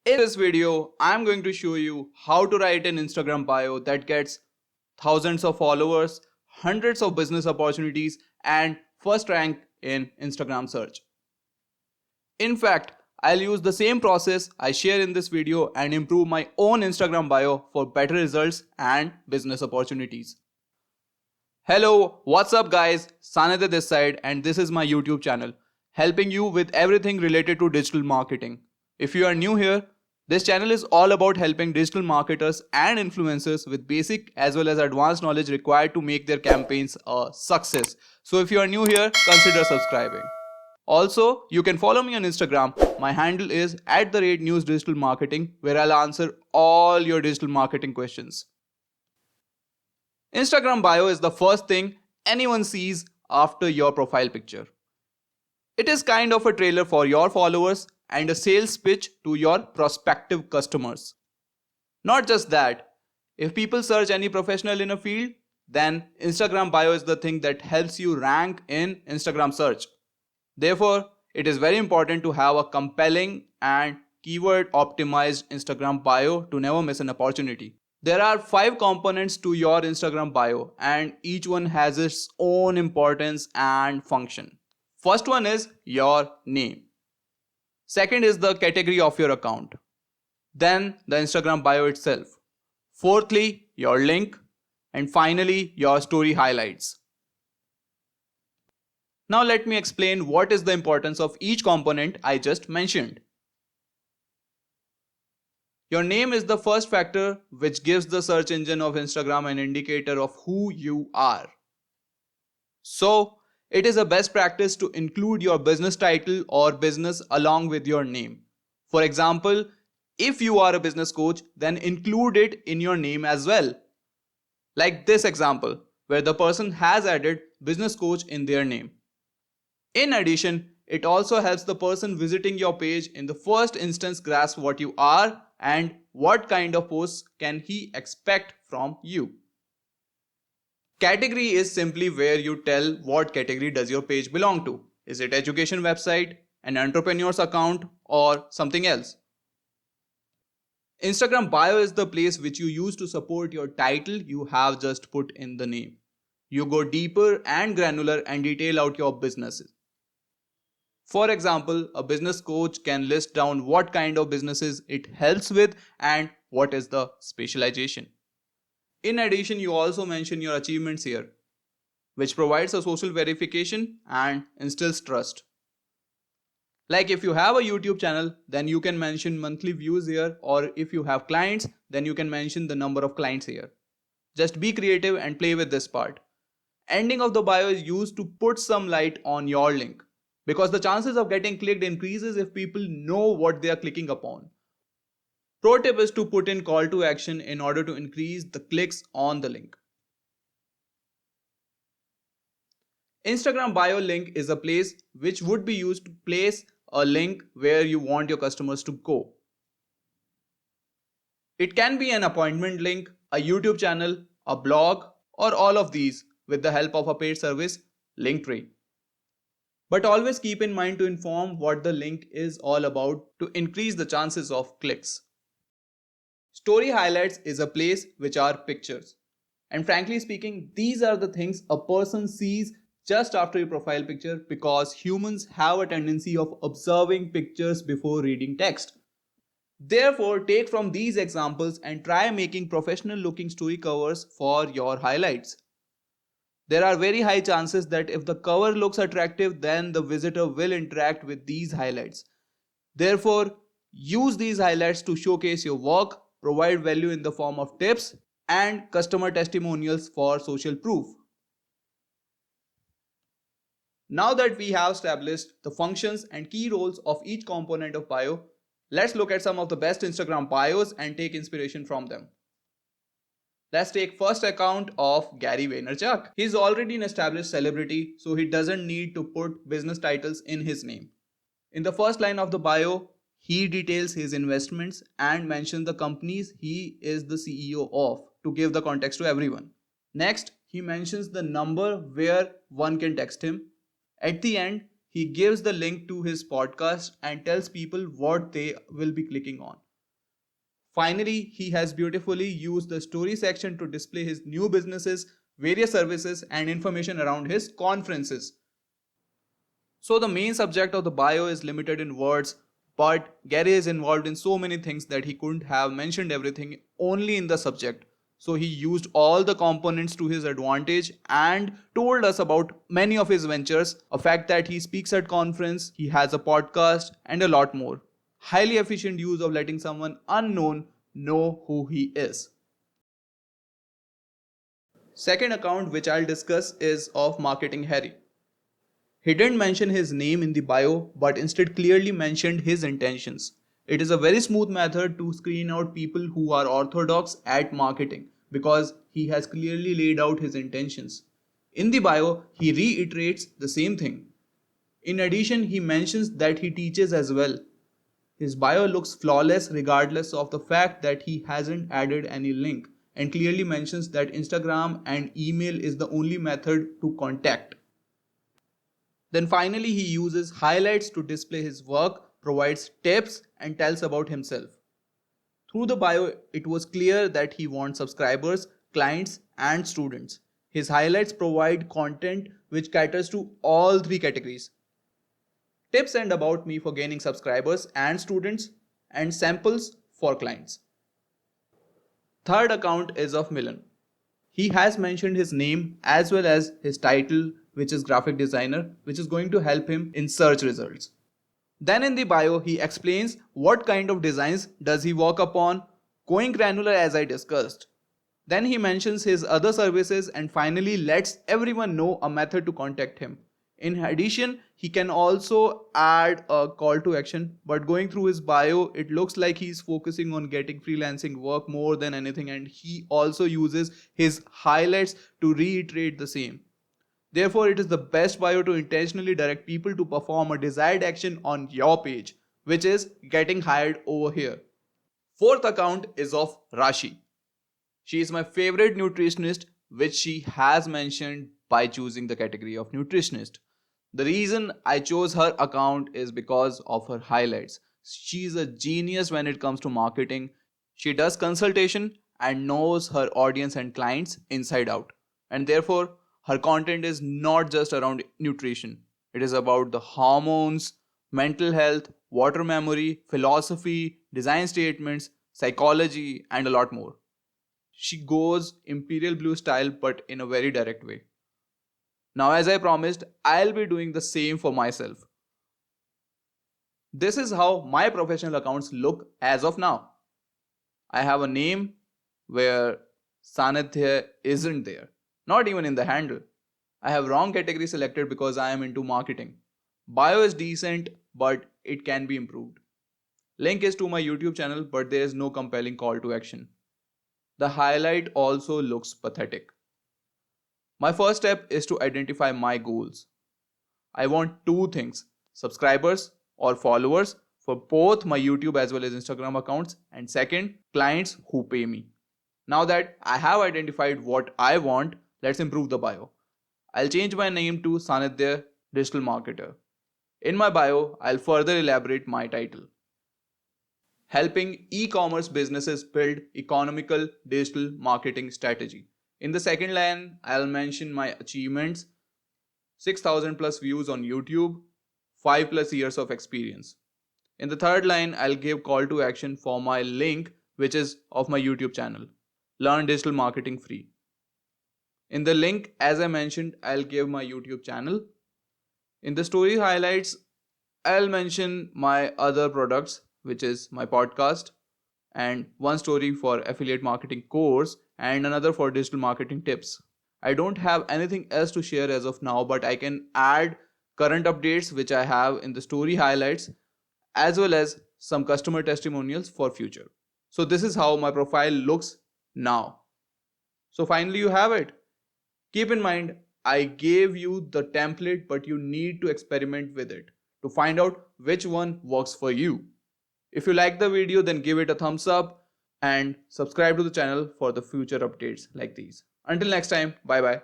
In this video, I'm going to show you how to write an Instagram bio that gets thousands of followers, hundreds of business opportunities, and first rank in Instagram search. In fact, I'll use the same process I share in this video and improve my own Instagram bio for better results and business opportunities. Hello, what's up guys? Sannidhya this side and this is my YouTube channel, helping you with everything related to digital marketing. If you are new here, this channel is all about helping digital marketers and influencers with basic as well as advanced knowledge required to make their campaigns a success. So if you are new here, consider subscribing. Also, you can follow me on Instagram. My handle is @newsdigitalmarketing, where I'll answer all your digital marketing questions. Instagram bio is the first thing anyone sees after your profile picture. It is kind of a trailer for your followers and a sales pitch to your prospective customers. Not just that, if people search any professional in a field, then Instagram bio is the thing that helps you rank in Instagram search. Therefore, it is very important to have a compelling and keyword optimized Instagram bio to never miss an opportunity. There are 5 components to your Instagram bio and each one has its own importance and function. First one is your name. Second is the category of your account. Then the Instagram bio itself. Fourthly, your link. And finally, your story highlights. Now let me explain what is the importance of each component I just mentioned. Your name is the first factor which gives the search engine of Instagram an indicator of who you are. So, it is a best practice to include your business title or business along with your name. For example, if you are a business coach, then include it in your name as well. Like this example, where the person has added business coach in their name. In addition, it also helps the person visiting your page in the first instance grasp what you are and what kind of posts can he expect from you. Category is simply where you tell what category does your page belong to. Is it education website, an entrepreneur's account, or something else? Instagram bio is the place which you use to support your title you have just put in the name. You go deeper and granular and detail out your businesses. For example, a business coach can list down what kind of businesses it helps with and what is the specialization. In addition, you also mention your achievements here, which provides a social verification and instills trust. Like if you have a YouTube channel, then you can mention monthly views here, or if you have clients, then you can mention the number of clients here. Just be creative and play with this part. Ending of the bio is used to put some light on your link, because the chances of getting clicked increases if people know what they are clicking upon. Pro tip is to put in call to action in order to increase the clicks on the link. Instagram bio link is a place which would be used to place a link where you want your customers to go. It can be an appointment link, a YouTube channel, a blog, or all of these with the help of a paid service, Linktree. But always keep in mind to inform what the link is all about to increase the chances of clicks. Story highlights is a place which are pictures. And frankly speaking, these are the things a person sees just after your profile picture because humans have a tendency of observing pictures before reading text. Therefore, take from these examples and try making professional looking story covers for your highlights. There are very high chances that if the cover looks attractive, then the visitor will interact with these highlights. Therefore, use these highlights to showcase your work, provide value in the form of tips, and customer testimonials for social proof. Now that we have established the functions and key roles of each component of bio, let's look at some of the best Instagram bios and take inspiration from them. Let's take first account of Gary Vaynerchuk. He's already an established celebrity, so he doesn't need to put business titles in his name. In the first line of the bio, he details his investments and mentions the companies he is the CEO of to give the context to everyone. Next, he mentions the number where one can text him. At the end, he gives the link to his podcast and tells people what they will be clicking on. Finally, he has beautifully used the story section to display his new businesses, various services, and information around his conferences. So the main subject of the bio is limited in words, but Gary is involved in so many things that he couldn't have mentioned everything only in the subject. So he used all the components to his advantage and told us about many of his ventures, a fact that he speaks at conference, he has a podcast and a lot more. Highly efficient use of letting someone unknown know who he is. Second account which I'll discuss is of Marketing Harry. He didn't mention his name in the bio, but instead clearly mentioned his intentions. It is a very smooth method to screen out people who are orthodox at marketing because he has clearly laid out his intentions. In the bio, he reiterates the same thing. In addition, he mentions that he teaches as well. His bio looks flawless regardless of the fact that he hasn't added any link and clearly mentions that Instagram and email is the only method to contact. Then finally, he uses highlights to display his work, provides tips, and tells about himself. Through the bio, it was clear that he wants subscribers, clients, and students. His highlights provide content which caters to all three categories: tips and about me for gaining subscribers and students, and samples for clients. Third account is of Milan. He has mentioned his name as well as his title, which is graphic designer, which is going to help him in search results. Then in the bio, he explains what kind of designs does he work upon, going granular as I discussed. Then he mentions his other services and finally lets everyone know a method to contact him. In addition, he can also add a call to action, but going through his bio, it looks like he's focusing on getting freelancing work more than anything, and he also uses his highlights to reiterate the same. Therefore, it is the best bio to intentionally direct people to perform a desired action on your page, which is getting hired over here. Fourth account is of Rashi. She is my favorite nutritionist, which she has mentioned by choosing the category of nutritionist. The reason I chose her account is because of her highlights. She's a genius when it comes to marketing. She does consultation and knows her audience and clients inside out. And therefore, her content is not just around nutrition. It is about the hormones, mental health, water memory, philosophy, design statements, psychology, and a lot more. She goes Imperial Blue style but in a very direct way. Now, as I promised, I'll be doing the same for myself. This is how my professional accounts look as of now. I have a name where Sannidhya isn't there, not even in the handle. I have wrong category selected because I am into marketing. Bio is decent, but it can be improved. Link is to my YouTube channel, but there is no compelling call to action. The highlight also looks pathetic. My first step is to identify my goals. I want two things: subscribers or followers for both my YouTube as well as Instagram accounts, and second, clients who pay me. Now that I have identified what I want, let's improve the bio. I'll change my name to Sannidhya Digital Marketer. In my bio, I'll further elaborate my title: helping e-commerce businesses build economical digital marketing strategy. In the second line, I'll mention my achievements: 6,000 plus views on YouTube, 5 plus years of experience. In the third line, I'll give call to action for my link, which is of my YouTube channel: Learn Digital Marketing Free. In the link, as I mentioned, I'll give my YouTube channel. In the story highlights, I'll mention my other products, which is my podcast, and one story for affiliate marketing course, and another for digital marketing tips. I don't have anything else to share as of now, but I can add current updates which I have in the story highlights, as well as some customer testimonials for future. So this is how my profile looks now. So finally you have it. Keep in mind, I gave you the template, but you need to experiment with it to find out which one works for you. If you like the video, then give it a thumbs up and subscribe to the channel for the future updates like these. Until next time, bye bye.